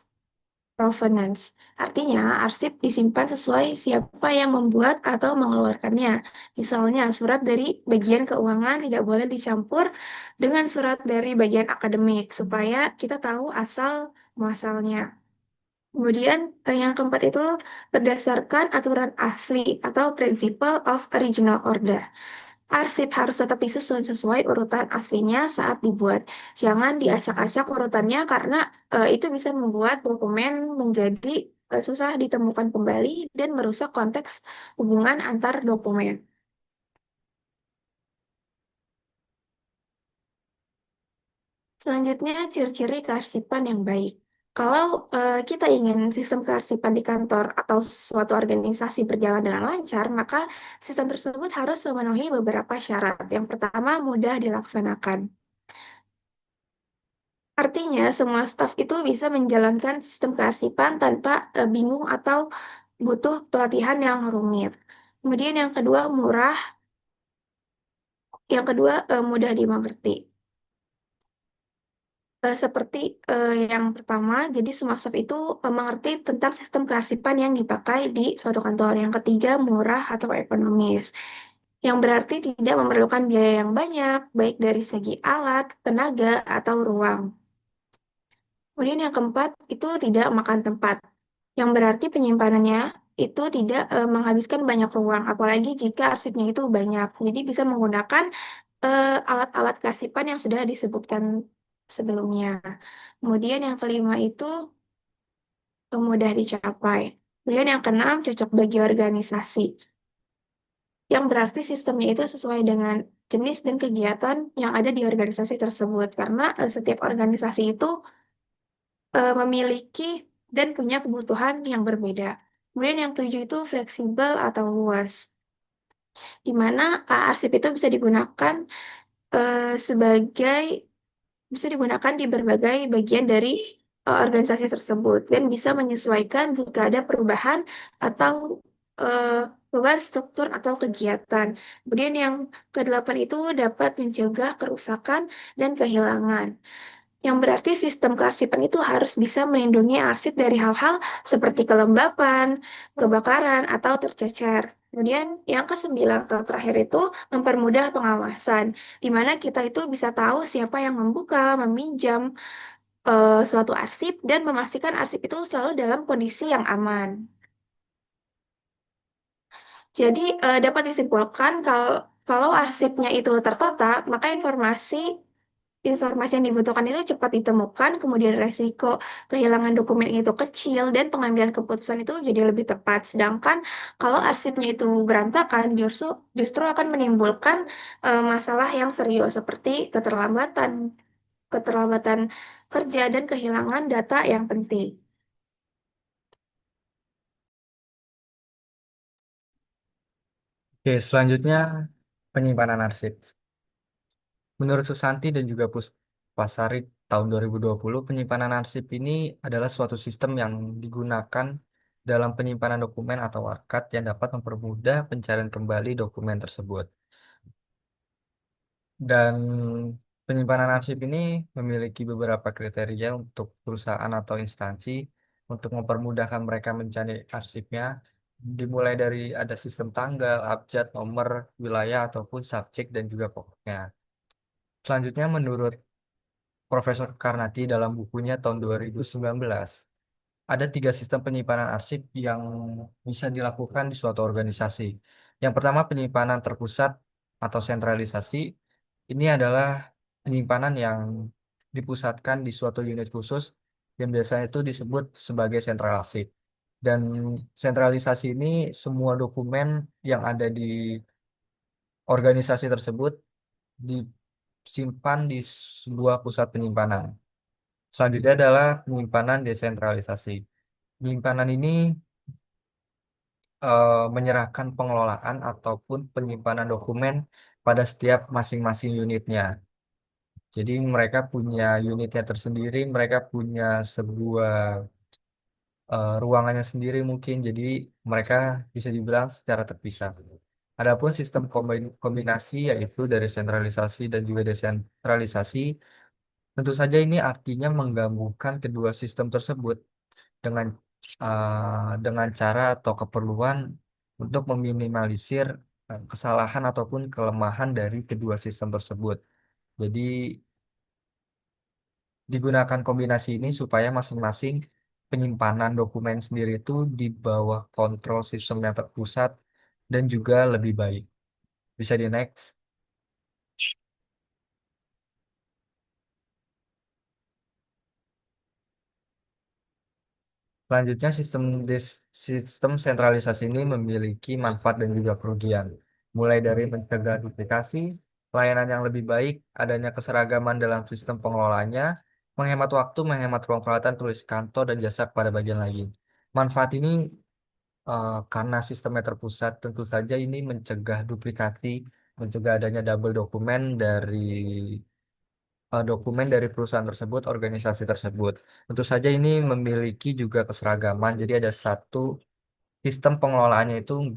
provenance. Artinya, arsip disimpan sesuai siapa yang membuat atau mengeluarkannya. Misalnya, surat dari bagian keuangan tidak boleh dicampur dengan surat dari bagian akademik, supaya kita tahu asal muasalnya. Kemudian, yang keempat itu berdasarkan aturan asli atau principle of original order. Arsip harus tetap disusun sesuai urutan aslinya saat dibuat. Jangan diacak-acak urutannya karena itu bisa membuat dokumen menjadi susah ditemukan kembali dan merusak konteks hubungan antar dokumen. Selanjutnya, ciri-ciri kearsipan yang baik. Kalau kita ingin sistem kearsipan di kantor atau suatu organisasi berjalan dengan lancar, maka sistem tersebut harus memenuhi beberapa syarat. Yang pertama, mudah dilaksanakan. Artinya, semua staf itu bisa menjalankan sistem kearsipan tanpa bingung atau butuh pelatihan yang rumit. Kemudian yang kedua, murah. Yang kedua, mudah dimengerti. Seperti yang pertama, jadi semua staf itu mengerti tentang sistem kearsipan yang dipakai di suatu kantor. Yang ketiga, murah atau ekonomis. Yang berarti tidak memerlukan biaya yang banyak, baik dari segi alat, tenaga, atau ruang. Kemudian yang keempat, itu tidak makan tempat. Yang berarti penyimpanannya itu tidak menghabiskan banyak ruang, apalagi jika arsipnya itu banyak. Jadi bisa menggunakan alat-alat kearsipan yang sudah disebutkan sebelumnya. Kemudian yang kelima itu mudah dicapai. Kemudian yang keenam cocok bagi organisasi. Yang berarti sistemnya itu sesuai dengan jenis dan kegiatan yang ada di organisasi tersebut. Karena setiap organisasi itu memiliki dan punya kebutuhan yang berbeda. Kemudian yang tujuh itu fleksibel atau luas, di mana arsip itu sebagai bisa digunakan di berbagai bagian dari organisasi tersebut dan bisa menyesuaikan jika ada perubahan atau perubahan struktur atau kegiatan. Kemudian yang kedelapan itu dapat mencegah kerusakan dan kehilangan. Yang berarti sistem kearsipan itu harus bisa melindungi arsip dari hal-hal seperti kelembapan, kebakaran, atau tercecer. Kemudian yang kesembilan atau terakhir itu mempermudah pengawasan, di mana kita itu bisa tahu siapa yang membuka, meminjam suatu arsip, dan memastikan arsip itu selalu dalam kondisi yang aman. Jadi dapat disimpulkan kalau arsipnya itu tertata, maka informasi yang dibutuhkan itu cepat ditemukan, kemudian resiko kehilangan dokumen itu kecil, dan pengambilan keputusan itu jadi lebih tepat. Sedangkan kalau arsipnya itu berantakan, justru akan menimbulkan masalah yang serius seperti keterlambatan kerja, dan kehilangan data yang penting. Oke, selanjutnya penyimpanan arsip. Menurut Susanti dan juga Puspasari tahun 2020, penyimpanan arsip ini adalah suatu sistem yang digunakan dalam penyimpanan dokumen atau arkat yang dapat mempermudah pencarian kembali dokumen tersebut. Dan penyimpanan arsip ini memiliki beberapa kriteria untuk perusahaan atau instansi untuk mempermudahkan mereka mencari arsipnya, dimulai dari ada sistem tanggal, abjad, nomor, wilayah, ataupun subjek dan juga pokoknya. Selanjutnya, menurut Profesor Karnati dalam bukunya tahun 2019, ada tiga sistem penyimpanan arsip yang bisa dilakukan di suatu organisasi. Yang pertama, penyimpanan terpusat atau sentralisasi. Ini adalah penyimpanan yang dipusatkan di suatu unit khusus yang biasanya itu disebut sebagai sentral arsip. Dan sentralisasi ini semua dokumen yang ada di organisasi tersebut disimpan di sebuah pusat penyimpanan. Selanjutnya adalah penyimpanan desentralisasi. Penyimpanan ini menyerahkan pengelolaan ataupun penyimpanan dokumen pada setiap masing-masing unitnya. Jadi mereka punya unitnya tersendiri, mereka punya sebuah ruangannya sendiri mungkin. Jadi mereka bisa dibilang secara terpisah. Adapun sistem kombinasi yaitu dari sentralisasi dan juga desentralisasi, tentu saja ini artinya menggabungkan kedua sistem tersebut dengan dengan cara atau keperluan untuk meminimalisir kesalahan ataupun kelemahan dari kedua sistem tersebut. Jadi digunakan kombinasi ini supaya masing-masing penyimpanan dokumen sendiri itu di bawah kontrol sistem yang terpusat dan juga lebih baik. Bisa di next. Selanjutnya sistem sentralisasi ini memiliki manfaat dan juga kerugian. Mulai dari mencegah duplikasi, pelayanan yang lebih baik, adanya keseragaman dalam sistem pengelolaannya, menghemat waktu, menghemat ruang perawatan, tulis kantor, dan jasa pada bagian lain. Manfaat ini karena sistemnya terpusat, tentu saja ini mencegah duplikasi, mencegah adanya double dokumen dari perusahaan tersebut, organisasi tersebut. Tentu saja ini memiliki juga keseragaman, jadi ada satu sistem pengelolaannya itu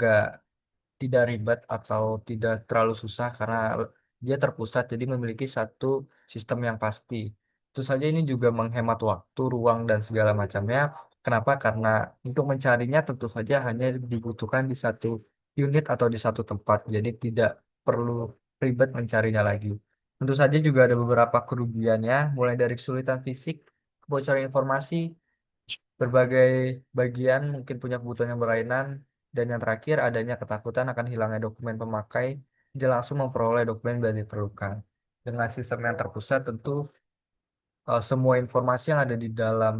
tidak ribet atau tidak terlalu susah karena dia terpusat, jadi memiliki satu sistem yang pasti. Tentu saja ini juga menghemat waktu, ruang, dan segala macamnya. Kenapa? Karena untuk mencarinya tentu saja hanya dibutuhkan di satu unit atau di satu tempat, jadi tidak perlu ribet mencarinya lagi. Tentu saja juga ada beberapa kerugiannya, mulai dari kesulitan fisik, kebocoran informasi, berbagai bagian mungkin punya kebutuhan yang berlainan, dan yang terakhir adanya ketakutan akan hilangnya dokumen pemakai, dia langsung memperoleh dokumen yang diperlukan. Dengan sistem yang terpusat, tentu semua informasi yang ada di dalam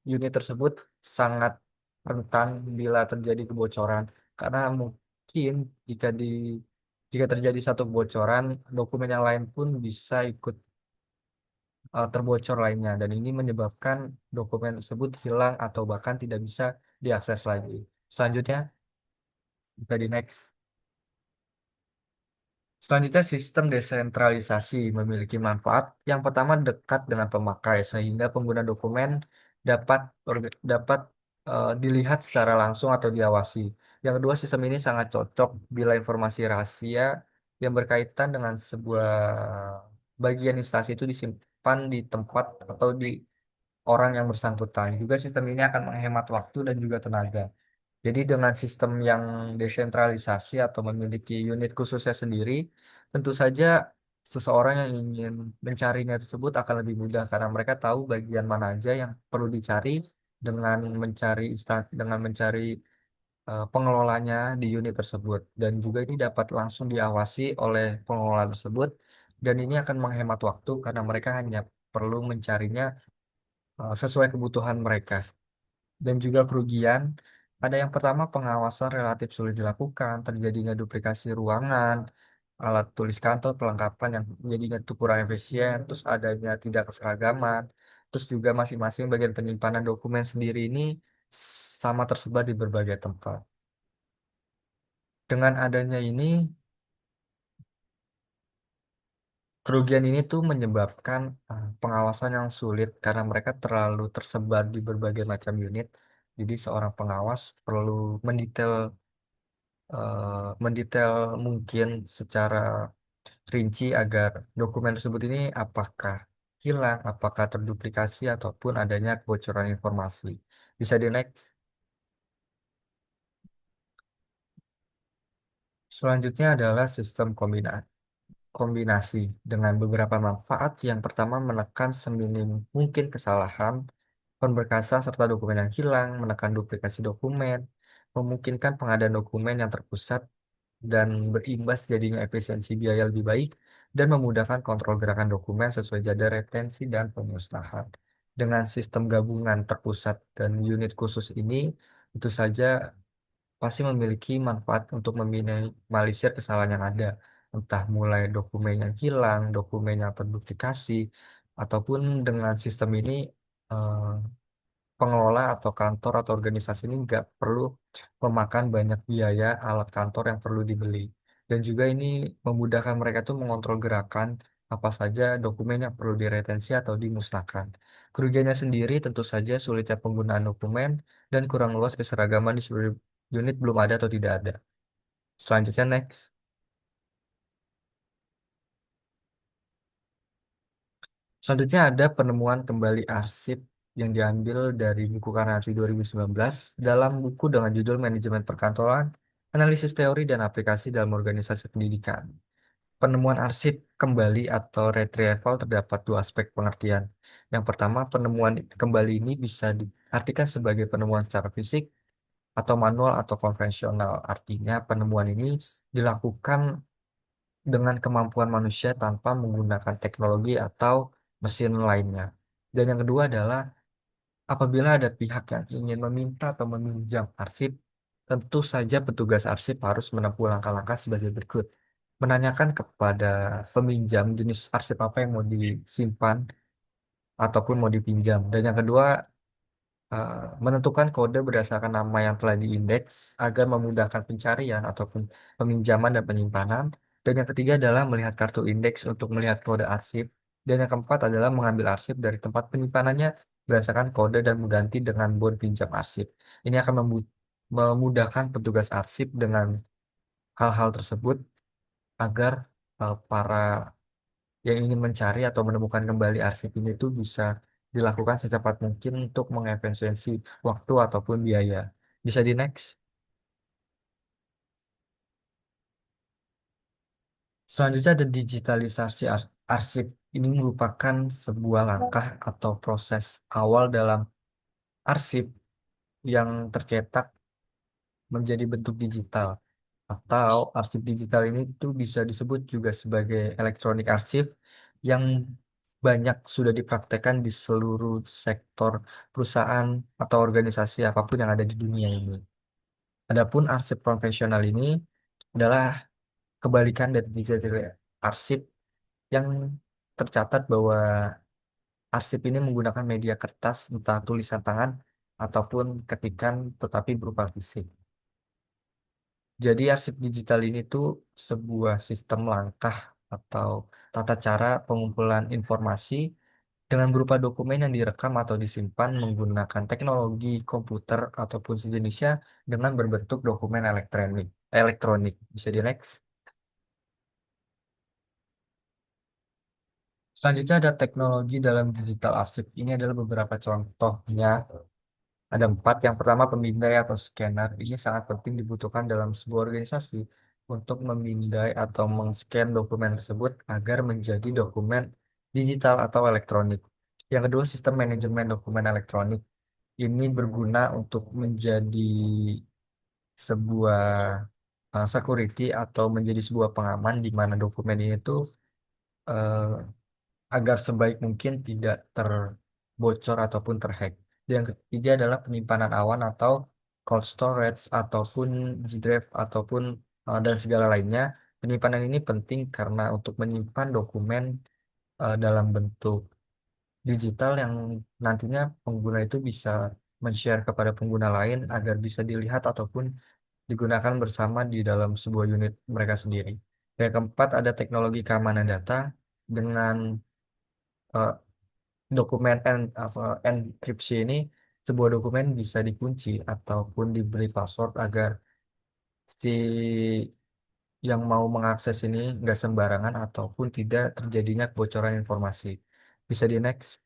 unit tersebut sangat rentan bila terjadi kebocoran. Karena mungkin jika di jika terjadi satu kebocoran, dokumen yang lain pun bisa ikut terbocor lainnya, dan ini menyebabkan dokumen tersebut hilang atau bahkan tidak bisa diakses lagi. Selanjutnya, bisa di next. Selanjutnya, sistem desentralisasi memiliki manfaat. Yang pertama, dekat dengan pemakai sehingga pengguna dokumen dapat dilihat secara langsung atau diawasi. Yang kedua, sistem ini sangat cocok bila informasi rahasia yang berkaitan dengan sebuah bagian instansi itu disimpan di tempat atau di orang yang bersangkutan. Juga sistem ini akan menghemat waktu dan juga tenaga. Jadi dengan sistem yang desentralisasi atau memiliki unit khususnya sendiri, tentu saja seseorang yang ingin mencarinya tersebut akan lebih mudah karena mereka tahu bagian mana aja yang perlu dicari dengan mencari pengelolanya di unit tersebut, dan juga ini dapat langsung diawasi oleh pengelola tersebut, dan ini akan menghemat waktu karena mereka hanya perlu mencarinya sesuai kebutuhan mereka. Dan juga kerugian, ada yang pertama, pengawasan relatif sulit dilakukan, terjadinya duplikasi ruangan, alat tulis kantor, perlengkapan yang jadinya itu kurang efisien, terus adanya tidak keseragaman, terus juga masing-masing bagian penyimpanan dokumen sendiri ini sama tersebar di berbagai tempat. Dengan adanya ini, kerugian ini tuh menyebabkan pengawasan yang sulit karena mereka terlalu tersebar di berbagai macam unit. Jadi seorang pengawas perlu mendetail mendetail mungkin secara rinci agar dokumen tersebut ini apakah hilang, apakah terduplikasi, ataupun adanya kebocoran informasi. Bisa di next. Selanjutnya adalah sistem kombinasi dengan beberapa manfaat. Yang pertama, menekan seminim mungkin kesalahan, pemberkasan serta dokumen yang hilang, menekan duplikasi dokumen, memungkinkan pengadaan dokumen yang terpusat dan berimbas jadinya efisiensi biaya lebih baik, dan memudahkan kontrol gerakan dokumen sesuai jadwal retensi dan pemusnahan. Dengan sistem gabungan terpusat dan unit khusus ini, itu saja pasti memiliki manfaat untuk meminimalisir kesalahan yang ada, entah mulai dokumen yang hilang, dokumen yang terduplikasi, ataupun dengan sistem ini eh, pengelola atau kantor atau organisasi ini nggak perlu memakan banyak biaya alat kantor yang perlu dibeli. Dan juga ini memudahkan mereka tuh mengontrol gerakan apa saja dokumen yang perlu diretensi atau dimusnahkan. Kerugiannya sendiri tentu saja sulitnya penggunaan dokumen dan kurang luas keseragaman di seluruh unit, belum ada atau tidak ada. Selanjutnya next. Selanjutnya ada penemuan kembali arsip yang diambil dari buku Karnati 2019 dalam buku dengan judul Manajemen Perkantoran, Analisis Teori dan Aplikasi dalam Organisasi Pendidikan. Penemuan arsip kembali atau retrieval terdapat dua aspek pengertian. Yang pertama, penemuan kembali ini bisa diartikan sebagai penemuan secara fisik atau manual atau konvensional. Artinya, penemuan ini dilakukan dengan kemampuan manusia tanpa menggunakan teknologi atau mesin lainnya. Dan yang kedua adalah apabila ada pihak yang ingin meminta atau meminjam arsip, tentu saja petugas arsip harus menempuh langkah-langkah sebagai berikut. Menanyakan kepada peminjam jenis arsip apa yang mau disimpan, ataupun mau dipinjam. Dan yang kedua, eh, menentukan kode berdasarkan nama yang telah diindeks agar memudahkan pencarian ataupun peminjaman dan penyimpanan. Dan yang ketiga adalah melihat kartu indeks untuk melihat kode arsip. Dan yang keempat adalah mengambil arsip dari tempat penyimpanannya berdasarkan kode dan mengganti dengan bon pinjam arsip. Ini akan memudahkan petugas arsip dengan hal-hal tersebut agar para yang ingin mencari atau menemukan kembali arsip ini itu bisa dilakukan secepat mungkin untuk mengefisiensi waktu ataupun biaya. Bisa di next. Selanjutnya ada digitalisasi arsip. Ini merupakan sebuah langkah atau proses awal dalam arsip yang tercetak menjadi bentuk digital. Atau arsip digital ini tuh bisa disebut juga sebagai elektronik arsip yang banyak sudah dipraktekkan di seluruh sektor perusahaan atau organisasi apapun yang ada di dunia ini. Adapun arsip konvensional ini adalah kebalikan dari digital arsip yang tercatat bahwa arsip ini menggunakan media kertas, entah tulisan tangan ataupun ketikan, tetapi berupa fisik. Jadi arsip digital ini tuh sebuah sistem langkah atau tata cara pengumpulan informasi dengan berupa dokumen yang direkam atau disimpan menggunakan teknologi komputer ataupun sejenisnya dengan berbentuk dokumen elektronik. Bisa di next. Selanjutnya ada teknologi dalam digital arsip. Ini adalah beberapa contohnya. Ada empat. Yang pertama pemindai atau scanner. Ini sangat penting dibutuhkan dalam sebuah organisasi untuk memindai atau meng-scan dokumen tersebut agar menjadi dokumen digital atau elektronik. Yang kedua sistem manajemen dokumen elektronik. Ini berguna untuk menjadi sebuah security atau menjadi sebuah pengaman di mana dokumen ini tuh eh, agar sebaik mungkin tidak terbocor ataupun terhack. Yang ketiga adalah penyimpanan awan atau cold storage ataupun G-Drive ataupun dan segala lainnya. Penyimpanan ini penting karena untuk menyimpan dokumen dalam bentuk digital yang nantinya pengguna itu bisa men-share kepada pengguna lain agar bisa dilihat ataupun digunakan bersama di dalam sebuah unit mereka sendiri. Yang keempat ada teknologi keamanan data dengan eh, dokumen enkripsi ini sebuah dokumen bisa dikunci ataupun diberi password agar si yang mau mengakses ini nggak sembarangan ataupun tidak terjadinya kebocoran informasi. Bisa di next.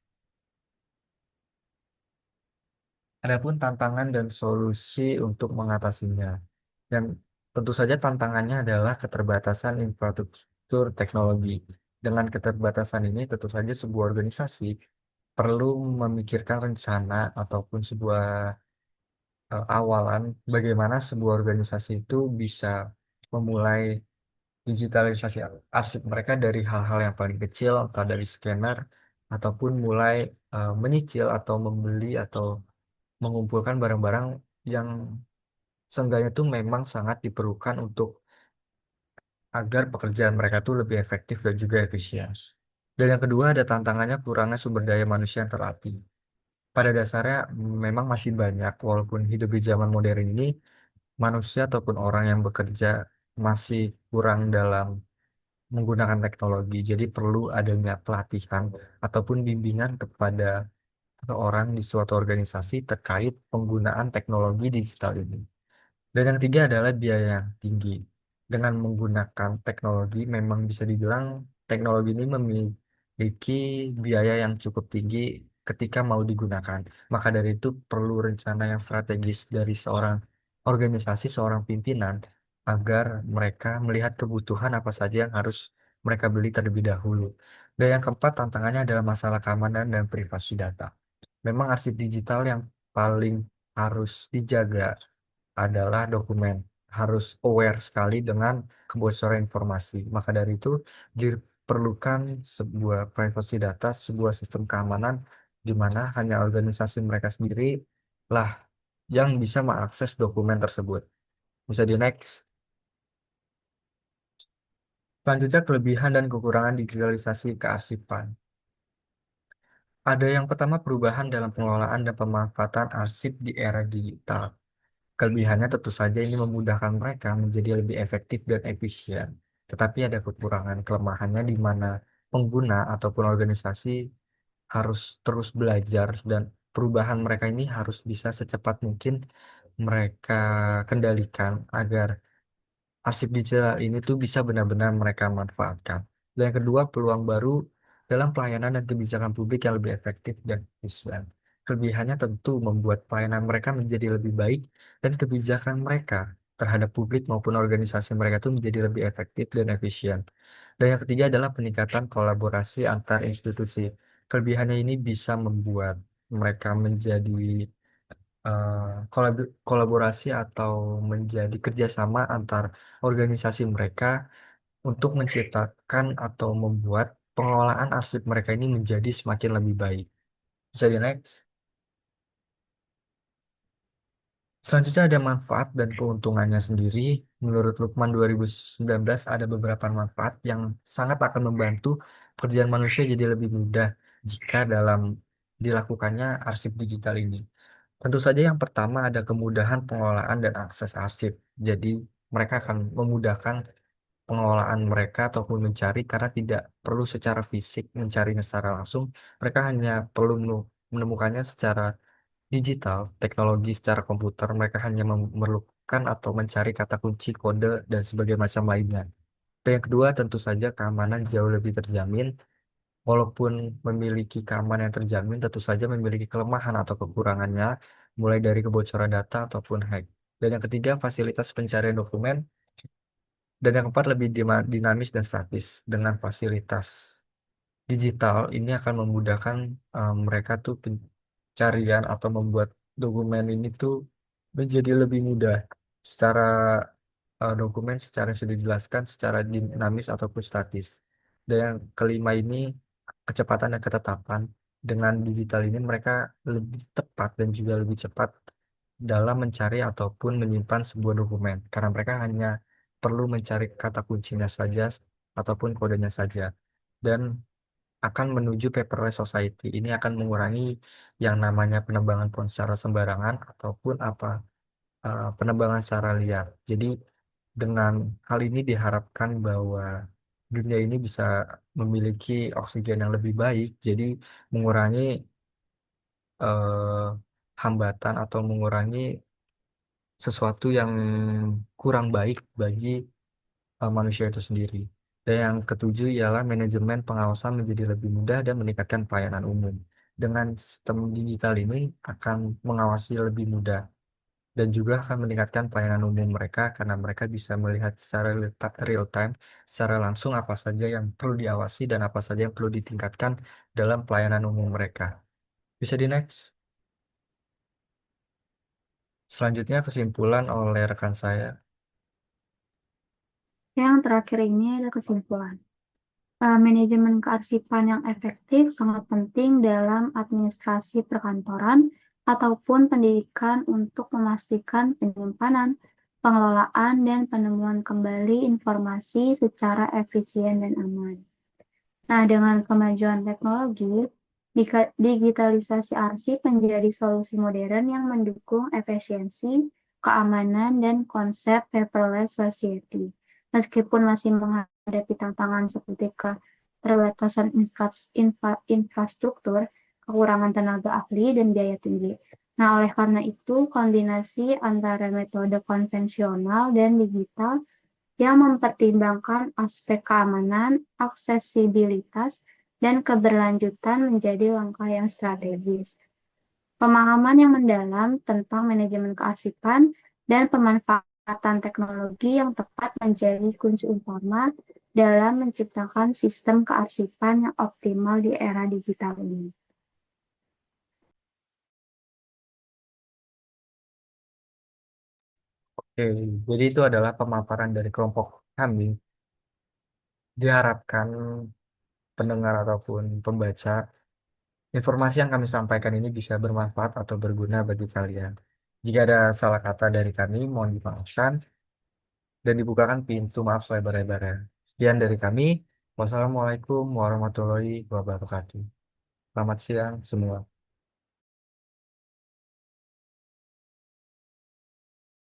Adapun tantangan dan solusi untuk mengatasinya. Dan tentu saja tantangannya adalah keterbatasan infrastruktur teknologi. Dengan keterbatasan ini tentu saja sebuah organisasi perlu memikirkan rencana ataupun sebuah awalan bagaimana sebuah organisasi itu bisa memulai digitalisasi arsip mereka dari hal-hal yang paling kecil atau dari scanner ataupun mulai menyicil atau membeli atau mengumpulkan barang-barang yang seenggaknya itu memang sangat diperlukan untuk agar pekerjaan mereka tuh lebih efektif dan juga efisien. Dan yang kedua ada tantangannya kurangnya sumber daya manusia yang terlatih. Pada dasarnya memang masih banyak walaupun hidup di zaman modern ini manusia ataupun orang yang bekerja masih kurang dalam menggunakan teknologi. Jadi perlu adanya pelatihan ataupun bimbingan kepada seseorang di suatu organisasi terkait penggunaan teknologi digital ini. Dan yang ketiga adalah biaya yang tinggi. Dengan menggunakan teknologi, memang bisa dibilang teknologi ini memiliki biaya yang cukup tinggi ketika mau digunakan. Maka dari itu perlu rencana yang strategis dari seorang organisasi, seorang pimpinan, agar mereka melihat kebutuhan apa saja yang harus mereka beli terlebih dahulu. Dan yang keempat, tantangannya adalah masalah keamanan dan privasi data. Memang arsip digital yang paling harus dijaga adalah dokumen. Harus aware sekali dengan kebocoran informasi. Maka dari itu diperlukan sebuah privacy data, sebuah sistem keamanan di mana hanya organisasi mereka sendiri lah yang bisa mengakses dokumen tersebut. Bisa di next. Selanjutnya kelebihan dan kekurangan digitalisasi kearsipan. Ada yang pertama perubahan dalam pengelolaan dan pemanfaatan arsip di era digital. Kelebihannya tentu saja ini memudahkan mereka menjadi lebih efektif dan efisien. Tetapi ada kekurangan kelemahannya di mana pengguna ataupun organisasi harus terus belajar dan perubahan mereka ini harus bisa secepat mungkin mereka kendalikan agar arsip digital ini tuh bisa benar-benar mereka manfaatkan. Dan yang kedua, peluang baru dalam pelayanan dan kebijakan publik yang lebih efektif dan efisien. Kelebihannya tentu membuat pelayanan mereka menjadi lebih baik dan kebijakan mereka terhadap publik maupun organisasi mereka itu menjadi lebih efektif dan efisien. Dan yang ketiga adalah peningkatan kolaborasi antar institusi. Kelebihannya ini bisa membuat mereka menjadi kolaborasi atau menjadi kerjasama antar organisasi mereka untuk menciptakan atau membuat pengelolaan arsip mereka ini menjadi semakin lebih baik. Bisa di next. Selanjutnya ada manfaat dan keuntungannya sendiri. Menurut Lukman 2019 ada beberapa manfaat yang sangat akan membantu pekerjaan manusia jadi lebih mudah jika dalam dilakukannya arsip digital ini. Tentu saja yang pertama ada kemudahan pengelolaan dan akses arsip. Jadi mereka akan memudahkan pengelolaan mereka ataupun mencari karena tidak perlu secara fisik mencarinya secara langsung. Mereka hanya perlu menemukannya secara digital, teknologi secara komputer. Mereka hanya memerlukan atau mencari kata kunci, kode, dan sebagainya macam lainnya. Dan yang kedua tentu saja keamanan jauh lebih terjamin. Walaupun memiliki keamanan yang terjamin, tentu saja memiliki kelemahan atau kekurangannya, mulai dari kebocoran data ataupun hack. Dan yang ketiga, fasilitas pencarian dokumen. Dan yang keempat, lebih dinamis dan statis. Dengan fasilitas digital, ini akan memudahkan mereka tuh pencarian atau membuat dokumen ini tuh menjadi lebih mudah. Secara dokumen secara yang sudah dijelaskan, secara dinamis ataupun statis. Dan yang kelima ini, kecepatan dan ketetapan. Dengan digital ini mereka lebih tepat dan juga lebih cepat dalam mencari ataupun menyimpan sebuah dokumen. Karena mereka hanya perlu mencari kata kuncinya saja ataupun kodenya saja. Dan akan menuju paperless society. Ini akan mengurangi yang namanya penebangan pohon secara sembarangan ataupun penebangan secara liar. Jadi dengan hal ini diharapkan bahwa dunia ini bisa memiliki oksigen yang lebih baik, jadi mengurangi eh, hambatan atau mengurangi sesuatu yang kurang baik bagi manusia itu sendiri. Dan yang ketujuh ialah manajemen pengawasan menjadi lebih mudah dan meningkatkan pelayanan umum. Dengan sistem digital ini akan mengawasi lebih mudah dan juga akan meningkatkan pelayanan umum mereka karena mereka bisa melihat secara real time, secara langsung apa saja yang perlu diawasi dan apa saja yang perlu ditingkatkan dalam pelayanan umum mereka. Bisa di next. Selanjutnya kesimpulan oleh rekan saya. Yang terakhir ini adalah kesimpulan. Manajemen kearsipan yang efektif sangat penting dalam administrasi perkantoran ataupun pendidikan untuk memastikan penyimpanan, pengelolaan, dan penemuan kembali informasi secara efisien dan aman. Nah, dengan kemajuan teknologi, digitalisasi arsip menjadi solusi modern yang mendukung efisiensi, keamanan, dan konsep paperless society. Meskipun masih menghadapi tantangan seperti keterbatasan infrastruktur, kekurangan tenaga ahli, dan biaya tinggi. Nah, oleh karena itu, kombinasi antara metode konvensional dan digital yang mempertimbangkan aspek keamanan, aksesibilitas, dan keberlanjutan menjadi langkah yang strategis. Pemahaman yang mendalam tentang manajemen kearsipan dan pemanfaatan teknologi yang tepat menjadi kunci utama dalam menciptakan sistem kearsipan yang optimal di era digital ini. Oke, jadi itu adalah pemaparan dari kelompok kami. Diharapkan pendengar ataupun pembaca, informasi yang kami sampaikan ini bisa bermanfaat atau berguna bagi kalian. Jika ada salah kata dari kami, mohon dimaafkan dan dibukakan pintu maaf selebar-lebarnya. Sekian dari kami. Wassalamualaikum warahmatullahi wabarakatuh. Selamat siang semua.